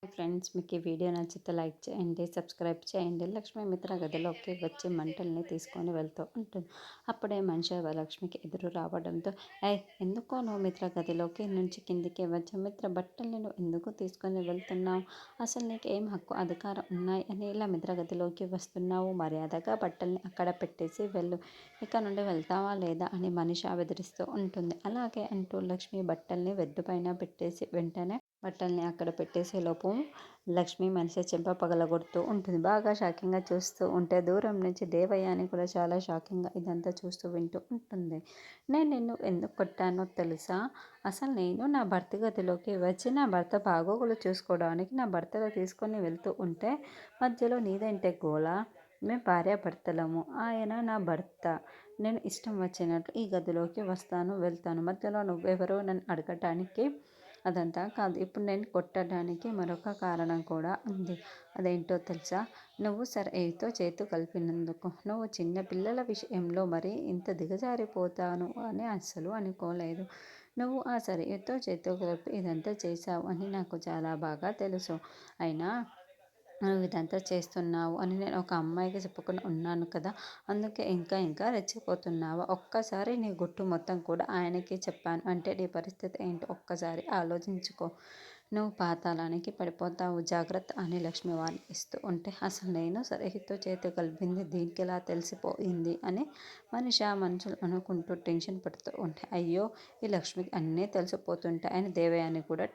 Friends, మీకు ఈ video నచ్చితే లైక్ చేయండి, సబ్స్క్రైబ్ చేయండి. లక్ష్మీ మిత్ర గదిలోకి వచ్చి మంటల్ని తీసుకొని వెళ్తూ ఉంటుంది. అప్పుడే మనిషి లక్ష్మికి ఎదురు రావడంతో, ఎందుకో నువ్వు మిత్ర గదిలోకి నుంచి కిందికి వచ్చి మిత్ర బట్టల్ని నువ్వు ఎందుకు తీసుకొని వెళ్తున్నావు? అసలు నీకు ఏం హక్కు అధికారం ఉన్నాయి అని ఇలా మిత్ర గదిలోకి వస్తున్నావు? మర్యాదగా బట్టల్ని అక్కడ పెట్టేసి వెళ్ళు. ఇక నుండి వెళ్తావా లేదా అని మనిష బెదిరిస్తూ ఉంటుంది. అలాగే అంటూ లక్ష్మి బట్టల్ని వెద్దు పైన పెట్టేసి వెంటనే బట్టల్ని అక్కడ పెట్టేసేలోపు లక్ష్మి మనిషి చెంప పగలగొడుతూ ఉంటుంది. బాగా షాకింగ్గా చూస్తూ ఉంటే దూరం నుంచి దేవయ్య అని కూడా చాలా షాకింగ్గా ఇదంతా చూస్తూ వింటూ ఉంటుంది. నేను నిన్ను ఎందుకు కొట్టానో తెలుసా? అసలు నేను నా భర్త గదిలోకి వచ్చి నా భర్త బాగోగులు చూసుకోవడానికి నా భర్తలో తీసుకొని వెళ్తూ ఉంటే మధ్యలో నీదేంటే గోల? మేము భార్యాభర్తలము, ఆయన నా భర్త. నేను ఇష్టం వచ్చినట్లు ఈ గదిలోకి వస్తాను, వెళ్తాను. మధ్యలో నువ్వెవరో నన్ను అడగటానికి? అదంతా కాదు, ఇప్పుడు నేను కొట్టడానికి మరొక కారణం కూడా ఉంది. అదేంటో తెలుసా? నువ్వు సరైతో చేతు కలిపినందుకు. నువ్వు చిన్న పిల్లల విషయంలో మరీ ఇంత దిగజారిపోతాను అని అస్సలు అనుకోలేదు. నువ్వు ఆ సరైతో చేతు కలిపి ఇదంతా చేశావు అని నాకు చాలా బాగా తెలుసు. అయినా నువ్వు ఇదంతా చేస్తున్నావు అని నేను ఒక అమ్మాయికి చెప్పకుండా ఉన్నాను కదా, అందుకే ఇంకా ఇంకా రెచ్చిపోతున్నావా? ఒక్కసారి నీ గుట్టు మొత్తం కూడా ఆయనకి చెప్పాను అంటే నీ పరిస్థితి ఏంటో ఒక్కసారి ఆలోచించుకో. నువ్వు పాతాళానికి పడిపోతావు, జాగ్రత్త అని లక్ష్మి వారిని ఇస్తూ ఉంటే, అసలు నేను సరిహితో చేతి కలిపింది దీనికి ఎలా తెలిసిపోయింది అని మనుషులు అనుకుంటూ టెన్షన్ పడుతూ ఉంటే, అయ్యో ఈ లక్ష్మికి అన్నీ తెలిసిపోతుంటాయి అని దేవయాని కూడా